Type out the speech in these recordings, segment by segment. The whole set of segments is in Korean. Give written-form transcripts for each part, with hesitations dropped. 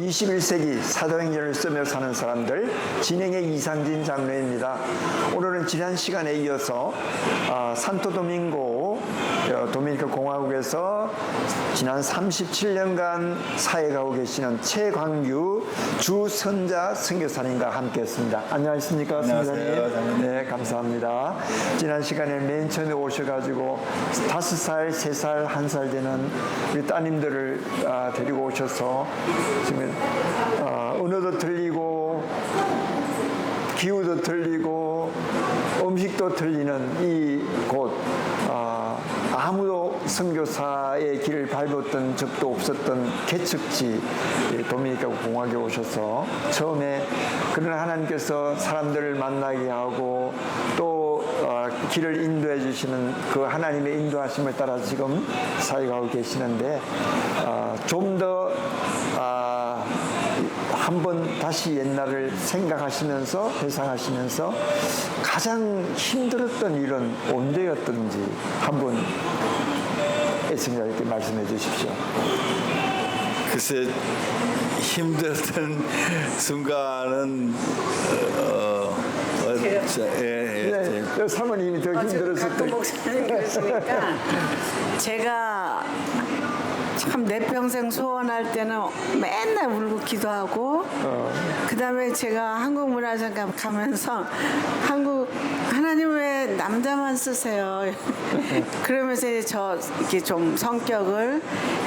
21세기 사도행전을 쓰며 사는 사람들 진행의 이상진 장로입니다. 오늘은 지난 시간에 이어서 산토도밍고 도미니카 공화국에서 지난 37년간 사역하고 계시는 최광규 주선자 선교사님과 함께했습니다. 안녕하십니까, 선교사님? 네, 감사합니다. 지난 시간에 맨 처음에 오셔가지고 5살, 3살, 1살 되는 우리 따님들을 데리고 오셔서 지금 언어도 틀리고 기후도 틀리고 음식도 틀리는 이곳 아무도 선교사의 길을 밟았던 적도 없었던 개척지 도미니카 공화국에 오셔서 처음에 그러나 하나님께서 사람들을 만나게 하고 또 길을 인도해 주시는 그 하나님의 인도하심을 따라 지금 사역하고 계시는데 좀 더 한번 다시 옛날을 생각하시면서 회상하시면서 가장 힘들었던 일은 언제였던지 한번 애청자에게 말씀해 주십시오. 글쎄, 힘들었던 순간은 사모님이 더 힘들었을 목사님 그러시니까 제가 참 내 평생 소원할 때는 맨날 울고 기도하고 그 다음에 제가 한국문화장관 가면서 하나님 왜 남자만 쓰세요? 그러면서 이제 저 이렇게 좀 성격을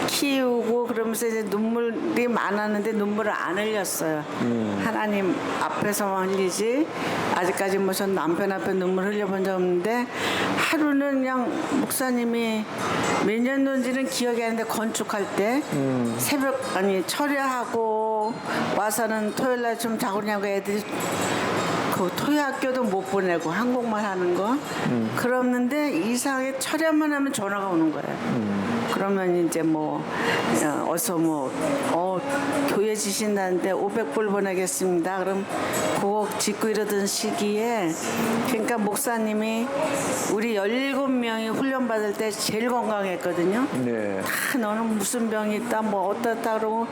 키우고 그러면서 이제 눈물이 많았는데 눈물을 안 흘렸어요. 하나님 앞에서만 흘리지 아직까지 뭐 전 남편 앞에 눈물 흘려본 적 없는데 하루는 그냥 목사님이 몇 년도인지는 기억이 안 나는데 건축할 때 철야하고 와서는 토요일날 좀 자고 그러냐고 애들이 그 토요학교도 못 보내고 한국말 하는 거 그러는데 이상하게 철야만 하면 전화가 오는 거예요. 그러면 이제 뭐 어서 교회 지신다는데 500불 보내겠습니다. 그럼 그거 짓고 이러던 시기에 그러니까 목사님이 우리 17명이 훈련 받을 때 제일 건강했거든요. 네. 다 너는 무슨 병이 있다 뭐 어떻다 그러고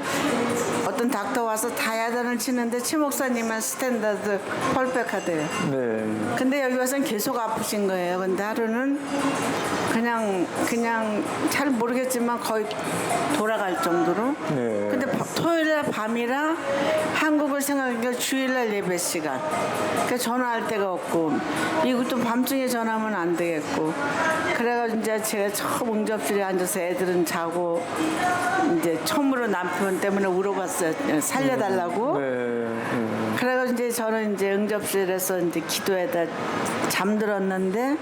어떤 닥터 와서 다야단을 치는데 최 목사님만 스탠다드 펄펙하대요. 네. 근데 여기 와서는 계속 아프신 거예요. 근데 하루는 그냥 잘 모르겠지만 거의 돌아갈 정도로. 네. 근데 토요일날 밤이라 한국을 생각하니까 주일날 예배 시간. 그러니까 전화할 데가 없고 이것도 밤중에 전화하면 안 되겠고. 그래가지고 이제 제가 처음 응접실에 앉아서 애들은 자고 이제 처음으로 남편 때문에 울어봤어요. 살려달라고. 그래가지고 이제 저는 이제 응접실에서 이제 기도에다 잠들었는데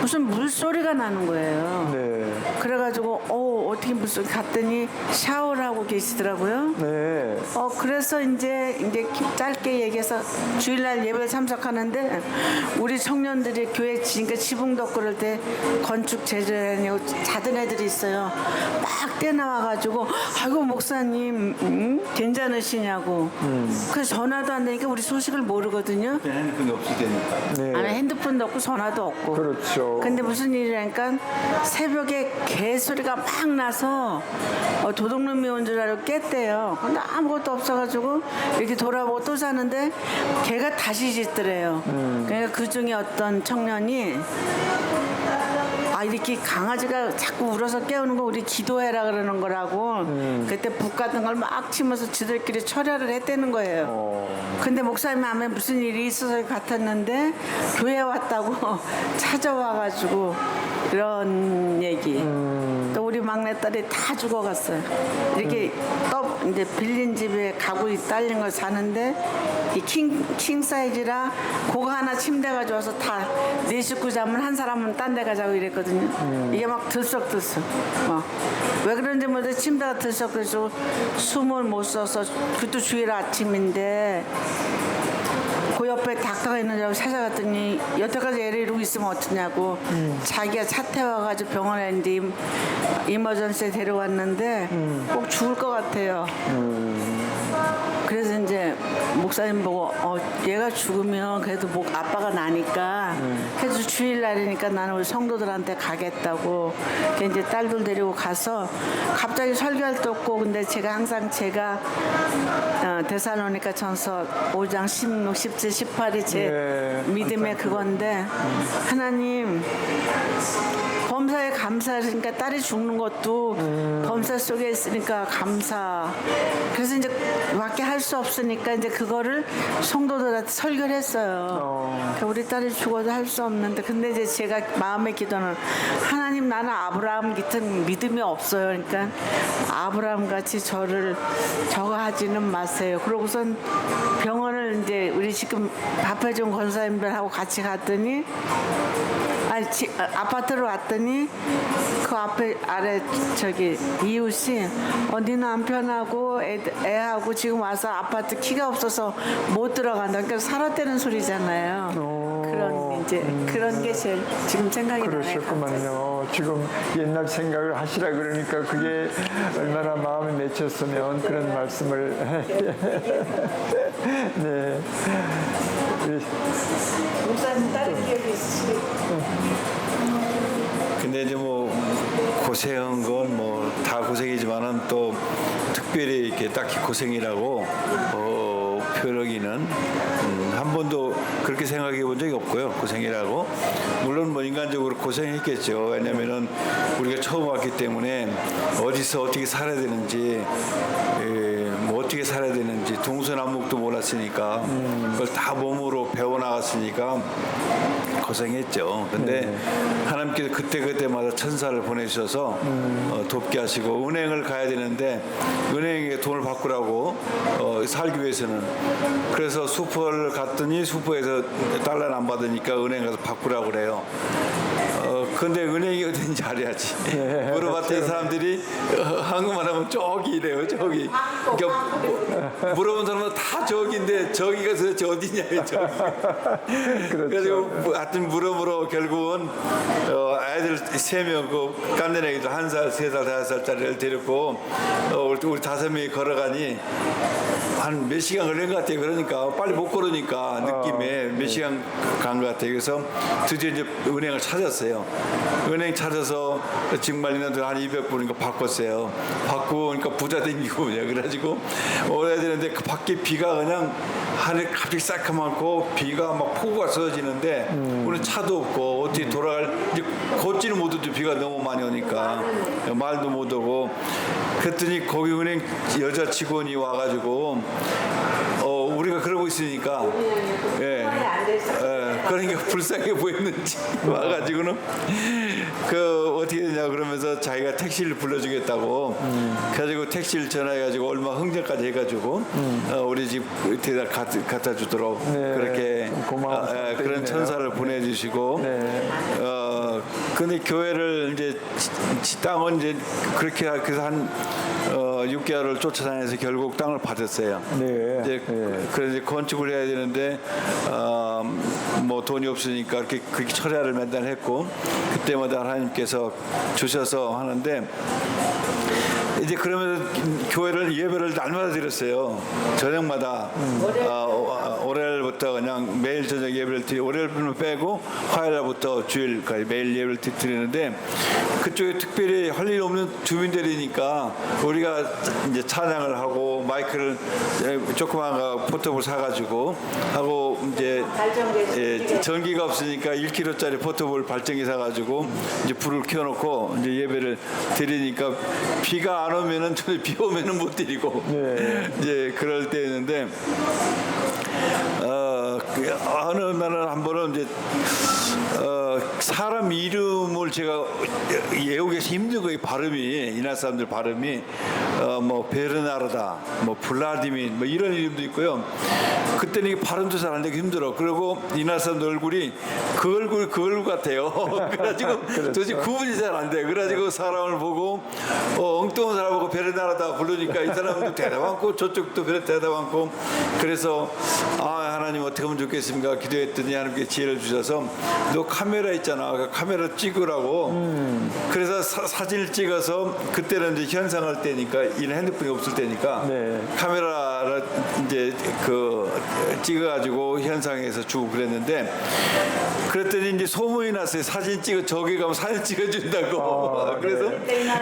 무슨 물소리가 나는 거예요. 네. 그래가지고 어떻게 물소리 갔더니 샤워를 하고 계시더라고요. 네. 그래서 이제 짧게 얘기해서 주일날 예배에 참석하는데 우리 청년들이 교회 지붕 덮고 그럴 때 건축 제조하려고 자던 애들이 있어요. 막 뛰어나와가지고 아이고 목사님 괜찮으시냐고. 그래서 전화도 안 되니까 우리 소식을 모르거든요. 핸드폰이 없을 때니까. 네. 안에 핸드폰도 없고 전화도 없고. 그렇죠. 근데 무슨 일이라니까 새벽에 개소리가 막 나서 도둑놈이 온 줄 알고 깼대요. 근데 아무것도 없어가지고 이렇게 돌아보고 또 자는데 개가 다시 짖더래요. 그러니까 그 중에 어떤 청년이 이렇게 강아지가 자꾸 울어서 깨우는 거 우리 기도해라 그러는 거라고 그때 북 같은 걸 막 치면서 지들끼리 철야를 했다는 거예요. 근데 목사님 안에 무슨 일이 있어서 같았는데 교회 왔다고 찾아와가지고 이런 얘기. 또 우리 막내딸이 다 죽어갔어요. 이렇게 이제 빌린 집에 가구이 딸린 걸 사는데 이 킹 사이즈라 그거 하나 침대 가져와서 다 네 식구 자면 한 사람은 딴 데 가자고 이랬거든요. 이게 막 들썩들썩. 왜 그런지 모르겠는데 침대가 들썩들썩 숨을 못 쉬어서 그것도 주일 아침인데 그 옆에 닥터가 있는 줄 알고 찾아갔더니 여태까지 애를 이러고 있으면 어쩌냐고 자기가 차 태워가지고 병원에 이제 이머전시에 데려왔는데 꼭 죽을 것 같아요. 그래서 이제 목사님 보고 얘가 죽으면 그래도 아빠가 나니까 그래도 주일날이니까 나는 우리 성도들한테 가겠다고 이제 딸들 데리고 가서 갑자기 설교할 데 없고 근데 제가 항상 데살로니가 전서 5장 16, 17, 18이 제 믿음의 그건데 하나님 범사에 감사하니까 딸이 죽는 것도 범사 속에 있으니까 감사. 그래서 이제 밖에 할 수 없으니까 이제 그거를 성도들한테 설교를 했어요. 그러니까 우리 딸이 죽어도 할 수 없는데 근데 이제 제가 마음의 기도는 하나님 나는 아브라함 같은 믿음이 없어요. 그러니까 아브라함 같이 저를 저거 하지는 마세요. 그러고선 병원을 이제 우리 지금 밥해준 권사님들하고 같이 갔더니 아파트로 왔더니 그 앞에 아래 이웃이 네 남편하고 애하고 지금 와서 아파트 키가 없어서 못 들어간다. 그러니까 살았다는 소리잖아요. 그런 게 제일 지금 생각이 나네요. 그러셨구만요. 지금 옛날 생각을 하시라 그러니까 그게 얼마나 마음에 맺혔으면 그런 말씀을 네. 목사님 다른 기억이 있으시겠어요? 근데 이제 뭐 고생한 건 뭐 다 고생이지만은 또 특별히 이렇게 딱히 고생이라고 표현하기는 한 번도 그렇게 생각해 본 적이 없고요. 고생이라고. 물론 뭐 인간적으로 고생했겠죠. 왜냐면은 우리가 처음 왔기 때문에 어디서 어떻게 살아야 되는지 뭐 어떻게 살아야 되는지 동서남북도 몰랐으니까 그걸 다 몸으로 배워나갔으니까 고생했죠. 근데 하나님께서 그때마다 천사를 보내주셔서 돕게 하시고 은행을 가야 되는데 은행에 돈을 바꾸라고 살기 위해서는 그래서 슈퍼를 갔더니 슈퍼에서 달러를 안 받으니까 은행 가서 바꾸라고 그래요. 근데 은행이 어딘지 알아야지. 물어봤더니 사람들이 한국말 하면 저기 이래요. 저기. 그러니까 물어본 사람은 다 저기인데 저기가 도대체 어디냐요. 저기. 그래서 하여튼 물어보러 결국은 아이들 3명 그 깐난 애기들 1살, 3살, 5살짜리를 데리고 우리 5명이 걸어가니 한 몇 시간 걸린 것 같아요. 그러니까 빨리 못 걸으니까 느낌에 몇 시간 간 것 같아요. 그래서 드디어 이제 은행을 찾았어요. 은행 찾아서 정말 있는데 한 200불인가 바꿨어요. 바꾸고 그러니까 부자 댕기고 그래가지고 오래야 되는데 그 밖에 비가 그냥 하늘 갑자기 새까맣고 비가 막 폭우가 쏟아지는데 우리는 차도 없고 어떻게 돌아갈 이제 걷지는 못해도 비가 너무 많이 오니까 말도 못 오고 그랬더니 거기 은행 여자 직원이 와가지고 우리가 그러고 있으니까 그러니까 불쌍해 보였는지 와가지고는 그 어떻게 되냐 그러면서 자기가 택시를 불러주겠다고 그래가지고 택시를 전화해가지고 얼마 흥정까지 해가지고 우리 집 대다 갖다 주도록 그렇게 그런 천사를 보내주시고 근데 교회를 이제 땅은 이제 그렇게 그래서 한 6개월을 쫓아다녀서 결국 땅을 받았어요. 이제 그래서 이제 건축을 해야 되는데 뭐 돈이 없으니까 그렇게 철야를 맨날 했고 그때마다 하나님께서 주셔서 하는데 이제 그러면 교회를 예배를 날마다 드렸어요. 저녁마다 월요일부터 그냥 매일 저녁 예배를 드리고 월요일부터 빼고 화요일부터 주일까지 매일 예배를 드리는데 그쪽에 특별히 할 일 없는 주민들이니까 우리가 이제 찬양을 하고 마이크를 조그만 거 포토볼 사가지고 하고 이제 전기가 없으니까 1kg짜리 포토볼 발전기 사가지고 이제 불을 켜놓고 이제 예배를 드리니까 비가 안 오면은 비 오면은 못 드리고 이제 그럴 때였는데 어느 날은 한 번은 이제 사람 이름을 제가 외우기가 힘든 거예요. 발음이 이날 사람들 발음이 뭐 베르나르다, 뭐 블라디민, 뭐 이런 이름도 있고요. 그때는 이게 발음도 잘 안 되기 힘들어. 그리고 이날 사람들 얼굴이 그 얼굴 같아요. 그래가지고 도대체 구분이 잘 안 돼. 그래가지고 사람을 보고 엉뚱한 사람 보고 베르나르다 부르니까 이 사람도 대답 않고 저쪽도 대답 않고 그래서 하나님 어떻게 하면 좋겠습니까? 기도했더니 하나님께 지혜를 주셔서 너 카메라 있잖아. 그 카메라 찍으라고. 그래서 사진을 찍어서 그때는 이제 현상할 때니까 이런 핸드폰이 없을 때니까 카메라를 이제 그 찍어가지고 현상에서 주고 그랬는데 그랬더니 이제 소문이 났어요. 사진 찍어 저기 가면 사진 찍어준다고. 그래서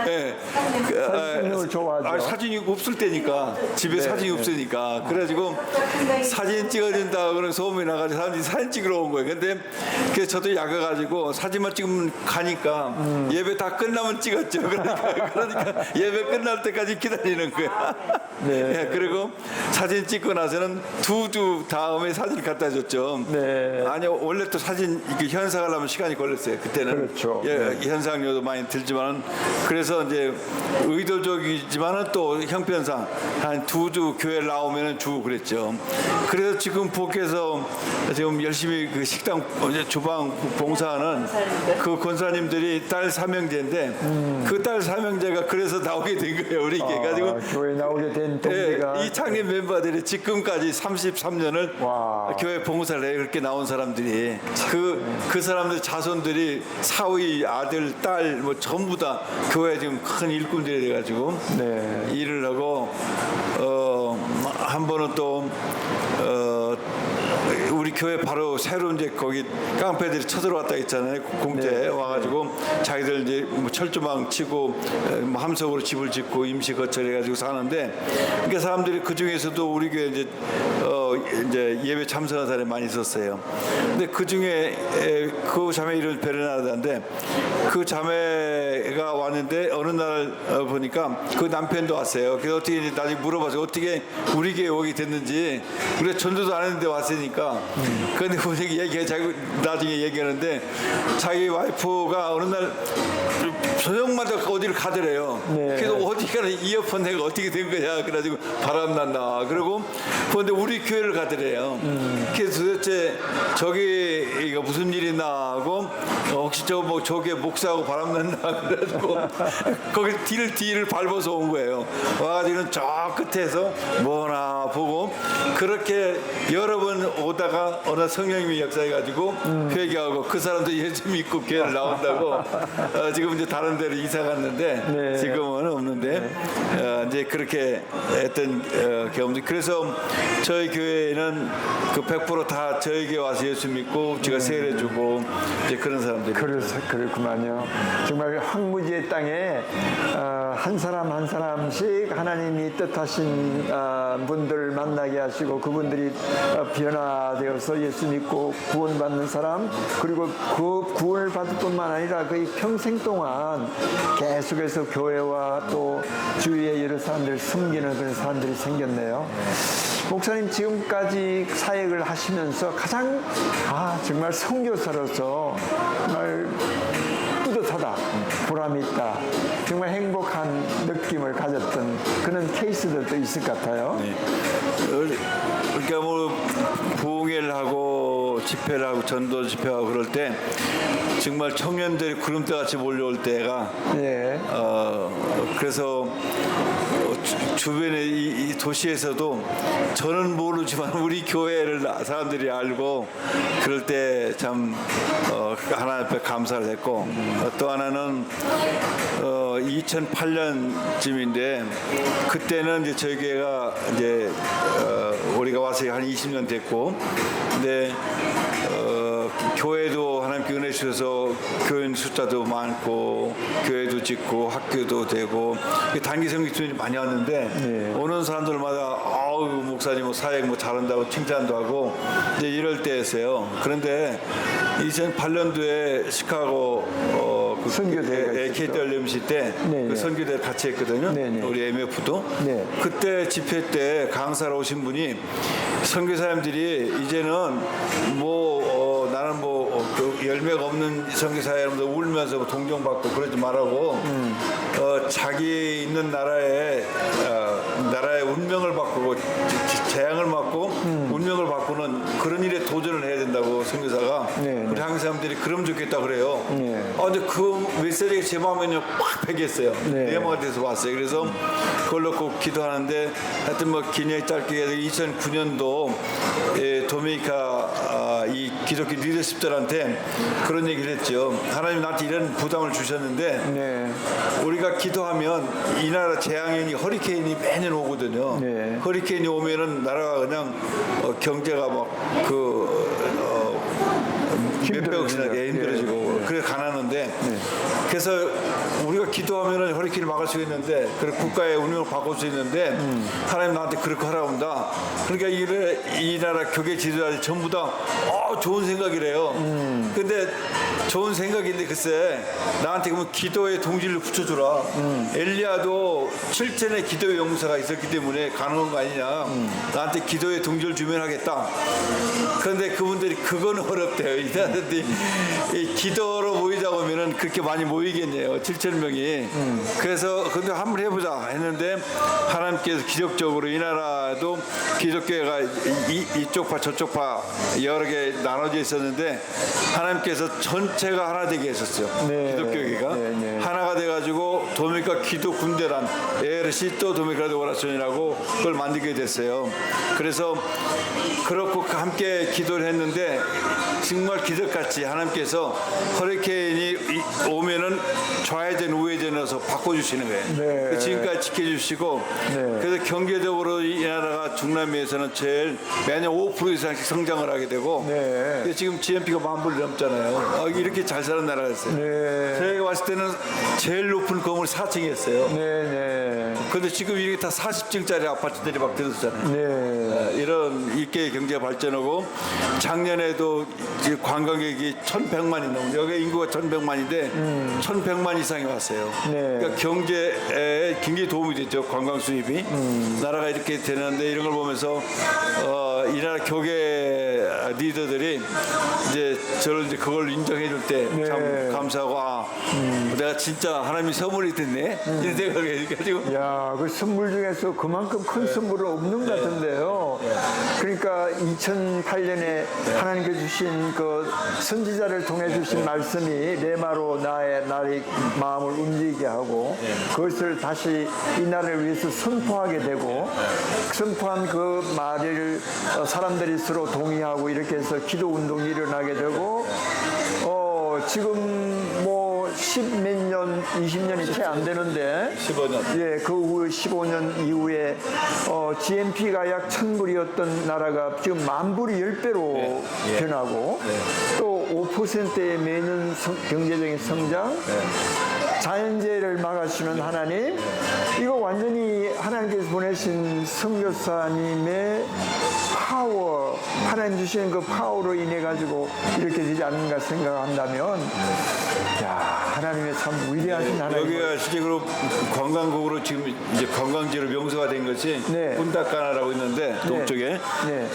예. 사진 찍는 걸 좋아하죠. 사진이 없을 때니까 집에 사진이 없으니까 그래가지고 사진 찍어준다 그런 소문이 나가지고 사람들이 사진 찍으러 온 거예요. 근데 그래서 저도 약해가지고 사진만 찍으면 가니까 예배 다 끝나면 찍었죠. 그러니까 예배 끝날 때까지 기다리는 거야. 네. 예, 그리고 사진 찍고 나서는 두 주 다음에 사진 갖다 줬죠. 네. 아니 원래 또 사진 이렇게 현상하려면 시간이 걸렸어요. 그때는 그렇죠. 예, 현상료도 많이 들지만 그래서 이제 의도적이지만은 또 형편상 한 두 주 교회 나오면은 주고 그랬죠. 그래서 지금 복에서 지금 열심히 그 식당 주방 봉사하는 그 권사님들이 딸 삼형제인데 그 딸 삼형제가 그래서 나오게 된 거예요. 우리 이게 가지고 교회 나오게 된 예, 동기가 이 창립 멤버들이 지금까지 33년을 와. 교회 봉사를 해 그렇게 나온 사람들이 그 사람들 자손들이 사위 아들 딸 뭐 전부 다 교회 지금 큰 일꾼들이 돼가지고 네. 일을 하고 한 번은 또 우리 교회 바로 새로 이제 거기 깡패들이 쳐들어왔다 했잖아요. 공짜에 와가지고 자기들 이제 뭐 철조망 치고 뭐 함석으로 집을 짓고 임시 거처해가지고 사는데 그러니까 사람들이 그 중에서도 우리 교회 이제 예배 참석한 사람이 많이 있었어요. 근데 그 중에 그 자매 이름이 베르나르다인데 그 자매가 왔는데 어느 날 보니까 그 남편도 왔어요. 그래서 어떻게 이제 나중에 물어봐서 어떻게 우리 교회 오게 됐는지 우리가 전도도 안 했는데 왔으니까 그런데 우리 자기 나중에 얘기하는데 자기 와이프가 어느 날 저녁마다 어디를 가더래요. 네. 그래서 어디 가는 이어폰 내가 어떻게 된 거야. 그래가지고 바람났나. 그리고 그런데 우리 교회를 가더래요. 그래서 도대체 저기 이거 무슨 일이 나 하고 혹시 저게 목사하고 바람났나. 그래가지고 거기 뒤를 밟아서 온 거예요. 와가지고는 저 끝에서 뭐나 보고 그렇게 여러 번 오다가 어느 성령님이 역사해가지고 회개하고 그 사람도 예수 믿고 교회를 나온다고 지금 이제 다른 데로 이사 갔는데 네. 지금은 없는데 이제 그렇게 했던 경험들. 그래서 저희 교회는 그 100% 저희 교회 와서 예수 믿고 제가 세례주고 이제 그런 사람들이. 그렇구만요. 정말 황무지의 땅에 한 사람 한 사람씩 하나님이 뜻하신 분들을 만나게 하시고 그분들이 변화되어서 예수 믿고 구원받는 사람 그리고 그 구원을 받을 뿐만 아니라 거의 평생 동안 계속해서 교회와 또 주위의 여러 사람들을 섬기는 그런 사람들이 생겼네요. 목사님 지금까지 사역을 하시면서 가장 정말 선교사로서 정말 뿌듯하다, 보람이 있다, 정말 행복한 느낌을 가졌던 그런 케이스들도 있을 것 같아요. 네. 그러니까 뭐 부흥회를 하고 집회를 하고 전도 집회하고 그럴 때 정말 청년들이 구름대같이 몰려올 때가 예. 그래서 주변에 이 도시에서도 저는 모르지만 우리 교회를 사람들이 알고 그럴 때 참 하나님 앞에 감사를 했고 또 하나는 2008년쯤인데 그때는 이제 저희 교회가 이제 우리가 와서 한 20년 됐고 근데 교회도 하나님께 은혜 주셔서 교인 숫자도 많고 교회도 짓고 학교도 되고 단기 성교팀이 많이 왔는데 오는 사람들마다 목사님 사역 잘한다고 칭찬도 하고 이제 이럴 때였어요. 그런데 2008년도에 시카고 선교대회가 KT LMC 때 그 선교대 같이 했거든요. 우리 MF도 그때 집회 때 강사로 오신 분이 선교사님들이 이제는 나는 열매가 없는 선교사에 울면서 동정받고 그러지 말라고 자기 있는 나라의 운명을 바꾸고 재앙을 맞고 운명을 바꾸는 그런 일에 도전을 해야 된다고 선교사가 우리 한국 사람들이 그러면 좋겠다 그래요. 근데 그 메시지가 제 마음에 팍 배겼어요. 내 마음에 대해서 왔어요. 그래서 그걸 놓고 기도하는데 하여튼 기념이 짧게 2009년도 도미니카 이 기독교 리더십들한테 그런 얘기를 했죠. 하나님 나한테 이런 부담을 주셨는데 우리가 기도하면 이 나라 재앙이 허리케인이 매년 오거든요. 허리케인이 오면은 나라가 그냥 경제가 몇백억씩 나게 힘들어지고 그래 가난한데 그래서 우리가 기도하면은 허리케인을 막을 수 있는데 그래 국가의 운명을 바꿀 수 있는데 하나님 나한테 그렇게 하라고 한다. 그러니까 이 나라 교계 지도자들이 전부 다 좋은 생각이래요. 근데 좋은 생각인데 글쎄 나한테 그러면 기도의 동질을 붙여주라. 엘리야도 7천의 기도의 용사가 있었기 때문에 가능한 거 아니냐. 나한테 기도의 동질을 주면 하겠다. 그런데 그분들이 그건 어렵대요. 이 사람들이 이 기도로 모이자고 하면은 그렇게 많이 모이겠네요. 7천 명이. 그래서 근데 한번 해보자 했는데 하나님께서 기적적으로 이 나라도 기독교회가 이쪽 파 저쪽 파 여러 개 나눠져 있었는데 하나님께서 전체가 하나 되게 했었어요. 네. 기독교회가 네. 하나가 돼가지고 도미니카 기도 군대란 에르시토 도미니카 오라션이라고 그걸 만들게 됐어요. 그래서 그렇고 함께 기도를 했는데 정말 기적같이 하나님께서 허리케인이 오면은 좌회전 우회전해서 바꿔주시는 거예요. 네. 지금까지 지켜주시고 네. 그래서 경제적으로 이 나라가 중남미에서는 제일 매년 5% 이상씩 성장을 하게 되고 네. 그래서 지금 GNP가 10,000불 넘잖아요. 이렇게 잘 사는 나라였어요. 네. 저희가 봤을 때는 제일 높은 건물 4층이었어요. 네. 근데 지금 이게 다 40층짜리 아파트들이 막 들어섰잖아요. 네. 이런 일개 경제가 발전하고 작년에도 이제 관광객이 1,100만이 넘는 여기 인구가 1,100만인데 1,100만 이상이 왔어요. 네. 그러니까 경제에 굉장히 도움이 됐죠. 관광 수입이 나라가 이렇게 되는데 이런 걸 보면서 이 나라 교계 리더들이 이제 저를 이제 그걸 인정해 줄 때 참 네. 감사하고 내가 진짜 하나님이 선물이 됐네 이런 생각이 가지고 야, 그 선물 중에서 그만큼 큰 선물은 없는 것 같은데요. 그러니까 2008년에 하나님께 주신 그 선지자를 통해 주신 말씀이 레마로 나의 마음을 움직이게 하고 그것을 다시 이 나라를 위해서 선포하게 되고 선포한 그 말을 사람들이 서로 동의하고 이렇게 해서 기도 운동이 일어나게 되고 지금 뭐 10몇 년, 20년이 채 안 되는데 15년. 예, 그 후 15년 이후에 GNP가 약 1,000불이었던 나라가 지금 10,000불이 10배로 변하고 또 5%의 매년 경제적인 성장 자연재해를 막아주시는 하나님 이거 완전히 하나님께서 보내신 선교사님의 파워 하나님 주시는 그 파워로 인해 가지고 이렇게 되지 않는가 생각한다면 야 하나님의 참 위대하신 하나님 여기가 실제로 관광국으로 지금 이제 관광지로 명소가 된 것이 네. 푼타카나라고 있는데 동쪽에 네.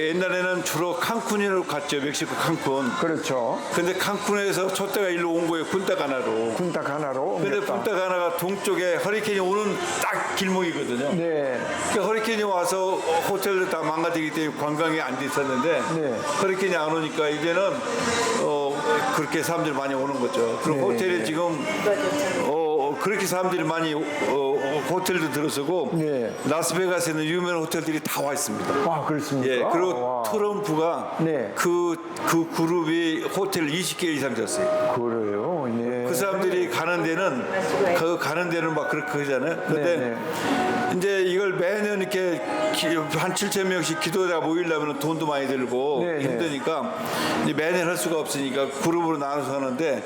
옛날에는 주로 칸쿤으로 갔죠. 멕시코 칸쿤. 그렇죠 근데 칸쿤에서 촛대가 일로 온 거예요. 푼타카나로. 푼타카나로 근데 옮겼다. 푼타카나가 동쪽에 허리케인이 오는 딱 길목이거든요. 네. 그러니까 허리케인이 와서 호텔도 다 망가지기 때문에 관광이 안 돼 있었는데 네. 허리케인이 안 오니까 이제는 그렇게 사람들이 많이 오는 거죠. 그리고 네. 호텔에 지금 그렇게 사람들이 많이 호텔도 들어서고 네. 라스베가스에는 유명한 호텔들이 다 와 있습니다. 와 그렇습니까? 예, 그리고 와. 트럼프가 네. 그 그룹이 호텔 20개 이상 졌어요. 그래요. 네. 그 사람들이 가는 데는 막 그렇게 하잖아요. 근데 네, 이제 이걸 매년 이렇게 한 7천 명씩 기도자 모이려면 돈도 많이 들고 네, 네. 힘드니까 이제 매년 할 수가 없으니까 그룹으로 나눠서 하는데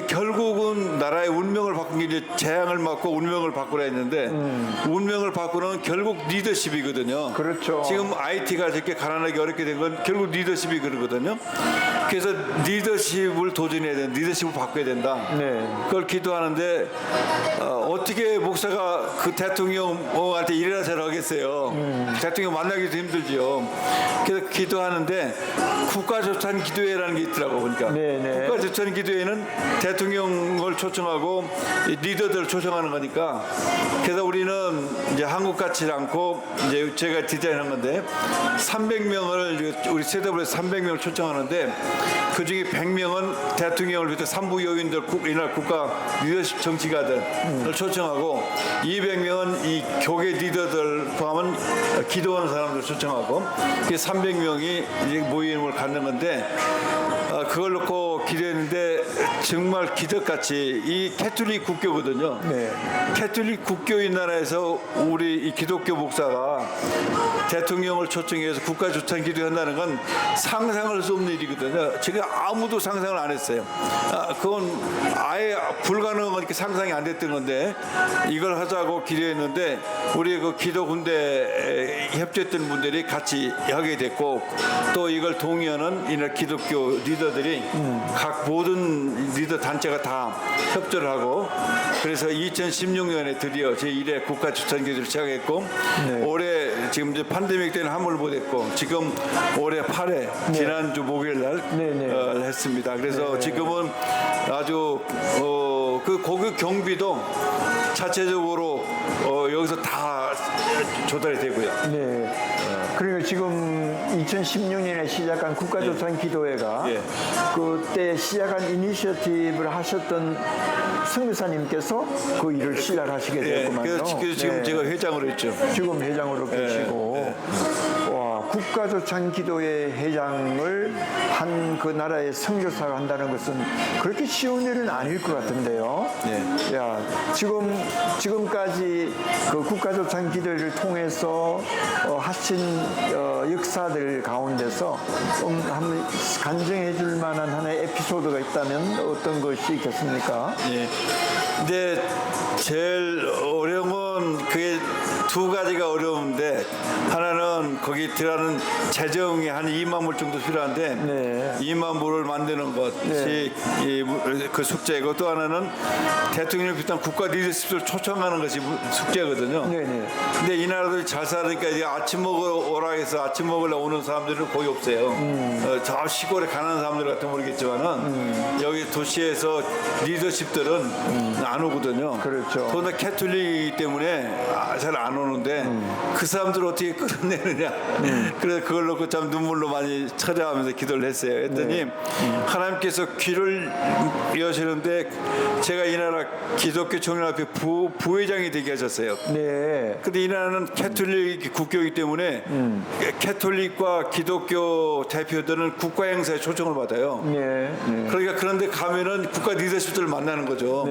결국은 나라의 운명을 바꾼 게 이제 재앙을 막고 운명을 바꾸라 했는데 운명을 바꾸는 결국 리더십이거든요. 그렇죠. 지금 IT가 저렇게 가난하게 어렵게 된 건 결국 리더십이 그러거든요. 그래서 리더십을 도전해야 된다. 리더십을 바꿔야 된다. 네. 그걸 기도하는데 어떻게 목사가 그 대통령한테 일어나서 하겠어요. 대통령 만나기도 힘들죠. 그래서 기도하는데 국가조찬 기도회라는 게 있더라고 보니까. 네. 국가조찬 기도회는 대통령을 초청하고 리더들을 초청하는 거니까. 그래서 우리는 이제 한국 같지 않고 이제 제가 디자인한 건데 300명을 우리 세대부에서 300명을 초청하는데 그 중에 100명은 대통령을 비롯해 산부 요인들 이날 국가 리더십 정치가들을 초청하고 200명은 이 교계 리더들 포함은 기도하는 사람들 초청하고 300명이 모임을 갖는 건데 그걸 놓고 기도했는데 정말 기적같이 이 캐톨릭 국교거든요. 네. 캐톨릭 국교인 나라에서 우리 이 기독교 목사가 대통령을 초청해서 국가 조찬 기도한다는 건 상상할 수 없는 일이거든요. 지금 아무도 상상을 안 했어요. 그건 아예 불가능한 거니까 상상이 안 됐던 건데 이걸 하자고 기도했는데 우리 그 기도 군대 협조했던 분들이 같이 하게 됐고 또 이걸 동의하는 이날 기독교 리더들이 각 모든 리더 단체가 다 협조를 하고 그래서 2016년에 드디어 제1회 국가 추천 기도를 시작했고 올해 지금 이제 팬데믹 때는 한 번을 못했고 지금 올해 8회 지난주 목요일 날 했습니다. 그래서 지금은 아주 그 고급 경비도 자체적으로 여기서 다 조달이 되고요. 네. 그리고 지금 2016년에 시작한 국가조찬 기도회가 그때 시작한 이니셔티브를 하셨던 성교사님께서 그 일을 시작하시게 되었구만요. 그래서 지금 제가 회장으로 했죠. 지금 회장으로 계시고 와, 국가조찬 기도회 회장을 한 그 나라의 선교사가 한다는 것은 그렇게 쉬운 일은 아닐 것 같은데요. 야, 지금까지 그 국가조찬 기도회를 통해서 하신 역사들 가운데서 좀 한번 간증해 줄 만한 하나의 에피소드가 있다면 어떤 것이 있겠습니까? 근데 제일 어려운 건 그게 두 가지가 어려운데 하나는 거기 들어가는 재정이 한 2만 불 정도 필요한데 2만 불을 만드는 것이 그 숙제이고 또 하나는 대통령을 비롯한 국가 리더십을 초청하는 것이 숙제거든요. 근데 이 나라들이 잘 살으니까 이제 아침 먹으러 오라 해서 아침 먹으러 오는 사람들은 거의 없어요. 저 시골에 가난한 사람들 같은 모르겠지만은 여기 도시에서 리더십들은 안 오거든요. 그렇죠. 더구나 캐톨릭이기 때문에 잘 안 오는데 그 사람들을 어떻게 끌어내느냐. 그래서 그걸 놓고 참 눈물로 많이 처리하면서 기도를 했어요. 했더니 하나님께서 귀를 여시는데 제가 이 나라 기독교 총연합회 부회장이 되게 하셨어요. 근데 이 나라는 캐톨릭 국교이기 때문에 캐톨릭과 기독교 대표들은 국가 행사에 초청을 받아요. 그러니까 그런데 가면은 국가 리더십들을 만나는 거죠.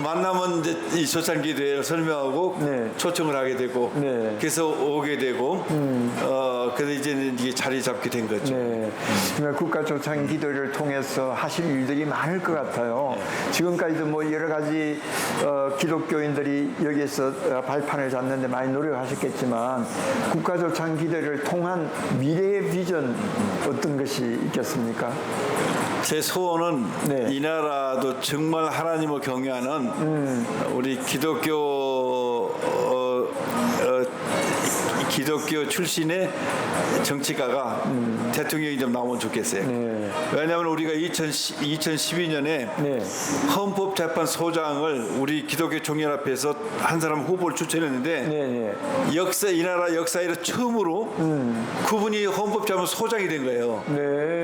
만나면 이제 이 조찬 기도회를 설명하고 초청을 하게 되고 그래서 오게 되고 그래서 이제는 이게 자리 잡게 된 거죠. 정말 국가 조찬 기도를 통해서 하실 일들이 많을 것 같아요. 지금까지도 뭐 여러 가지 기독교인들이 여기에서 발판을 잡는데 많이 노력하셨겠지만 국가 조찬 기도를 통한 미래의 비전 어떤 것이 있겠습니까? 제 소원은 이 나라도 정말 하나님을 경외하는 우리 기독교 출신의 정치가가 대통령이 좀 나오면 좋겠어요. 왜냐하면 우리가 2012년에 헌법재판소장을 우리 기독교 총연합회에서 한 사람 후보를 추천했는데 이 나라 역사에 처음으로 그분이 헌법재판소장이 된 거예요.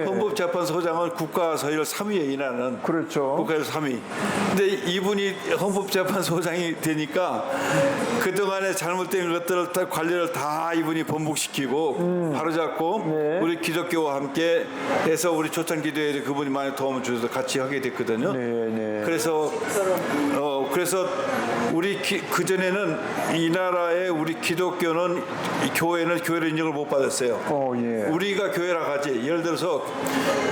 헌법재판소장은 국가서열 3위에 이 나라는. 그렇죠. 국가서열 3위. 근데 이분이 헌법재판소장이 되니까 그동안에 잘못된 것들을 다 관리를 다 이분이 번복시키고 바로잡고 우리 기독교와 함께 해서 우리 조찬 기도회에 그분이 많이 도움을 주셔서 같이 하게 됐거든요. 그래서 우리 그 전에는 이 나라의 우리 기독교는 교회를 인정을 못 받았어요. 우리가 교회라 하지. 예를 들어서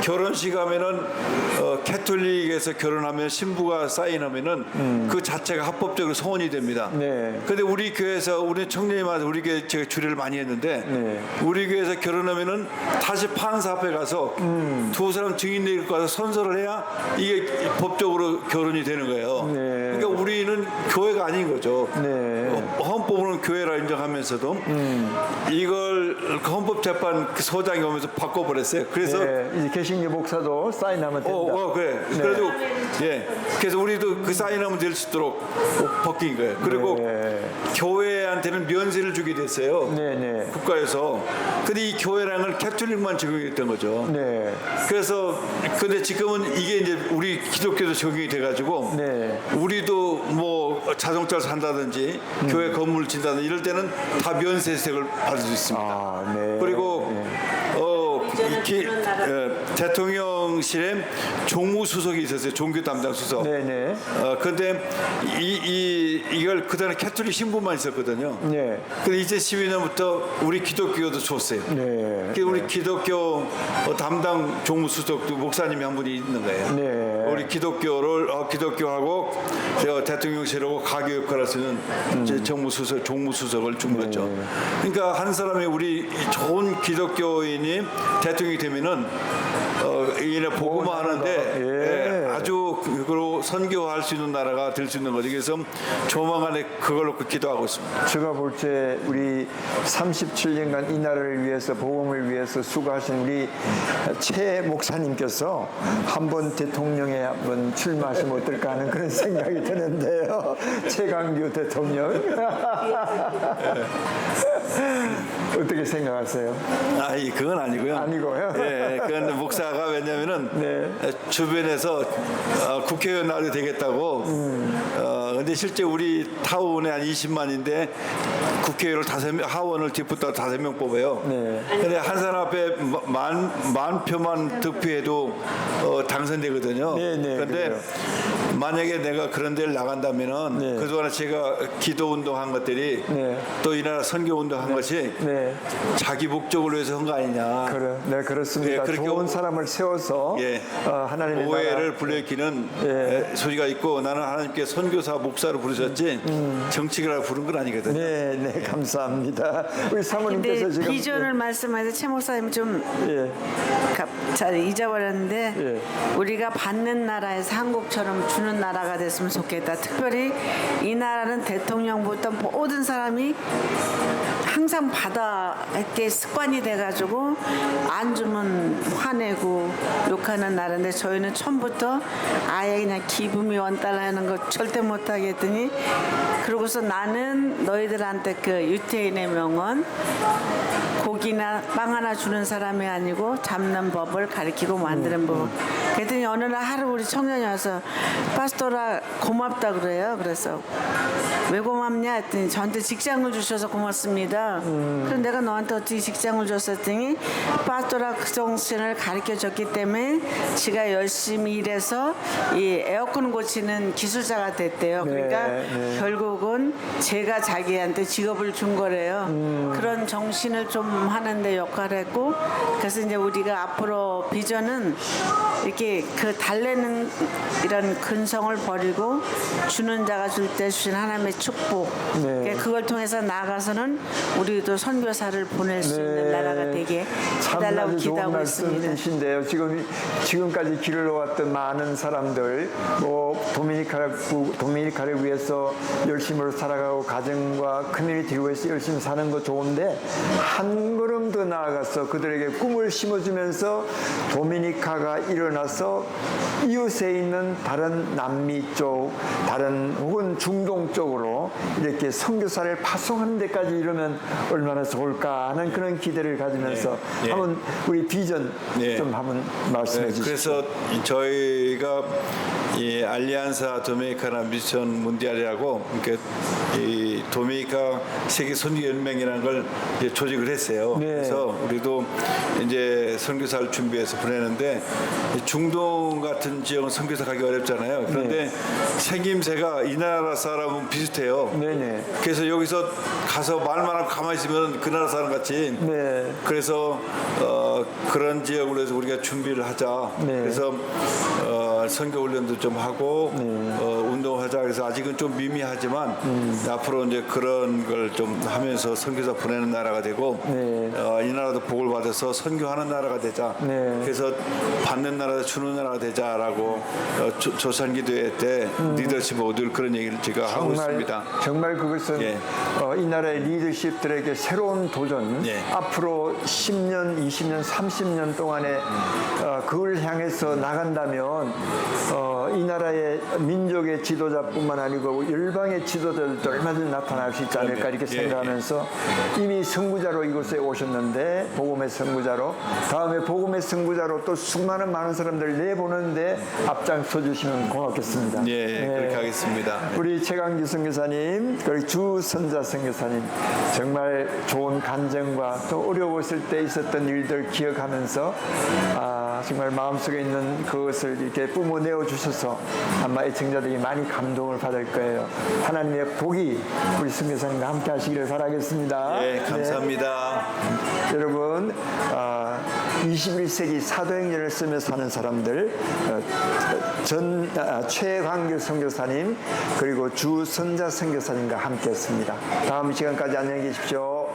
결혼식 하면은 캐톨릭에서 결혼하면 신부가 사인하면은 그 자체가 합법적으로 소원이 됩니다. 근데 우리 교회에서 우리 청년님한테 우리 교회 제가 주례를 많이 했는데 우리 교회에서 결혼하면은 다시 판사 앞에 가서 두 사람 증인 내릴 거 가서 선서를 해야 이게 법적으로 결혼이 되는 거예요. 그러니까 우리는 교회가 아닌 거죠. 헌법으로는 교회라 인정하면서도 이걸 헌법재판 그 소장이 오면서 바꿔버렸어요. 그래서 이제 개신교 목사도 사인하면 된다. 그래. 그래도 그래서 우리도 그 사인하면 될 수 있도록 바뀐 거예요. 그리고 교회한테는 면세를 주게 됐어요. 국가에서. 근데 이 교회라는 걸 캐톨릭만 적용했던 거죠. 그래서 근데 지금은 이게 이제 우리 기독교도 적용이 돼가지고 우리도 뭐 자동차를 산다든지 교회 건물을 짓는다든지 이럴 때는 다 면세 혜택을 받을 수 있습니다. 아, 네. 그리고 대통령실에 종무수석이 있었어요. 종교 담당 수석. 네네. 그런데 이걸 그전에 캐톨릭 신부만 있었거든요. 네. 근데 2012년부터 우리 기독교도 줬어요. 네. 그래서 우리 기독교 담당 종무수석도 목사님이 한 분이 있는 거예요. 네. 우리 기독교하고 대통령실하고 가교 역할을 할 수 있는 종무수석을 준 거죠. 그러니까 한 사람이 우리 좋은 기독교인이 대통령이 되면은 이래 복음화 하는데 아주 그로 선교할 수 있는 나라가 될 수 있는 거죠. 그래서 조만간에 그걸 놓고 기도하고 있습니다. 제가 볼 때 우리 37년간 이 나라를 위해서 복음을 위해서 수고하신 우리 최 목사님께서 한번 대통령에 한번 출마하시면 어떨까 하는 그런 생각이 드는데요. 최강규 대통령 어떻게 생각하세요? 그건 아니고요. 아니고요? 예, 그건 목사가 왜냐면은 네. 주변에서 국회의원 나와도 되겠다고. 근데 실제 우리 타운에 한 20만인데 국회의원을 하원을 뒷부터 5명 뽑아요. 네. 근데 한 사람 앞에 만 표만 득표해도 당선되거든요. 네, 네, 그런데 그래요. 만약에 내가 그런 데를 나간다면은 네. 그동안에 제가 기도 운동한 것들이 네. 또 이 나라 선교 운동한 것이 네. 자기 목적을 위해서 한 거 아니냐. 네, 그렇습니다. 예, 그렇게 좋은 사람을 세워서 예. 하나님의 오해를 불러일으키는 소리가 있고 나는 하나님께 선교사 목사로 부르셨지 정치가라고 부른 건 아니거든요. 네, 네, 감사합니다. 우리 근데 사모님께서 지금 비전을 말씀하셔서 최 목사님 좀 잘 잊어버렸는데 우리가 받는 나라에서 한국처럼 주는 나라가 됐으면 좋겠다. 특별히 이 나라는 대통령부터 모든 사람이 항상 받아 이렇게 습관이 돼가지고 안 주면 화내고 욕하는 나라인데 저희는 처음부터 아예 그냥 기분이 원달하는 거 절대 못하겠더니 그러고서 나는 너희들한테 그 유태인의 명언 고기나 빵 하나 주는 사람이 아니고 잡는 법을 가르치고 만드는 법. 그랬더니 어느 날 하루 우리 청년이 와서 파스토라 고맙다 그래요. 그래서 왜 고맙냐 했더니 저한테 직장을 주셔서 고맙습니다. 그럼 내가 너한테 어떻게 직장을 줬었더니 파스토라 그 정신을 가르쳐줬기 때문에 지가 열심히 일해서 이 에어컨 고치는 기술자가 됐대요. 그러니까 결국은 제가 자기한테 직업을 준 거래요. 그런 정신을 좀 하는데 역할을 했고 그래서 이제 우리가 앞으로 비전은 이렇게 그 달래는 이런 근성을 버리고 주는 자가 줄 때 주신 하나님의 축복 그걸 통해서 나아가서는 우리도 선교사를 보낼 수 있는 나라가 되게 해달라고 기도하고 있습니다. 말씀이신데요. 지금까지 길을 놓았던 많은 사람들, 도미니카를 위해서 열심히 살아가고 가정과 커뮤니티를 위해서 열심히 사는 거 좋은데 한 걸음 더 나아가서 그들에게 꿈을 심어주면서 도미니카가 일어나서 이웃에 있는 다른 남미 쪽, 다른 혹은 중동 쪽으로 이렇게 선교사를 파송하는 데까지 이르면 얼마나 좋을까 하는 그런 기대를 가지면서 한번 우리 비전 좀 한번 말씀해 주시죠. 그래서 저희가 이 알리안사 도미니카나 미션 문디알이라고 그러니까 이 도미니카 세계 선교 연맹이라는 걸 이제 조직을 했어요. 그래서 우리도 이제 선교사를 준비해서 보내는데 중동 같은 지역은 선교사 가기 어렵잖아요. 그런데 생김새가 이 나라 사람은 비슷해요. 그래서 여기서 가서 말만 하고 가만히 있으면 그 나라 사람 같이. 그래서 그런 지역으로 해서 우리가 준비를 하자. 그래서 선교 훈련도 좀 하고 운동하자. 그래서 아직은 좀 미미하지만 앞으로 이제 그런 걸 좀 하면서 선교사 보내는 나라가 되고 이 나라도 복을 받아서 선교하는 나라가 되자. 그래서 받는 나라도 주는 나라가 되자라고 조산기도회 때 리더십 모듈 그런 얘기를 제가 하고 있습니다. 정말 그것은 이 나라의 리더십들에게 새로운 도전, 앞으로 10년 10년, 20년, 30년 동안에 그걸 향해서 나간다면 이 나라의 민족의 지도자뿐만 아니고 열방의 지도자들도 얼마든지 나타날 수 있지 않을까 이렇게 생각하면서 이미 선구자로 이곳에 오셨는데 복음의 선구자로 다음에 복음의 선구자로 또 수많은 많은 사람들 내보는데 앞장서 주시면 고맙겠습니다. 예, 그렇게 하겠습니다. 우리 최강기 선교사님 그리고 주 선자 선교사님 정말 좋은 간증과 또 어려웠을 때 있었던 일들 기억하면서 정말 마음속에 있는 그것을 이렇게 뿜어내어 주셔서 아마 애청자들이 많이 감동을 받을 거예요. 하나님의 복이 우리 선교사님과 함께 하시기를 바라겠습니다. 예, 감사합니다. 여러분 21세기 사도행전을 쓰면서 사는 사람들 최광규 선교사님 그리고 주 선자 선교사님과 함께했습니다. 다음 시간까지 안녕히 계십시오.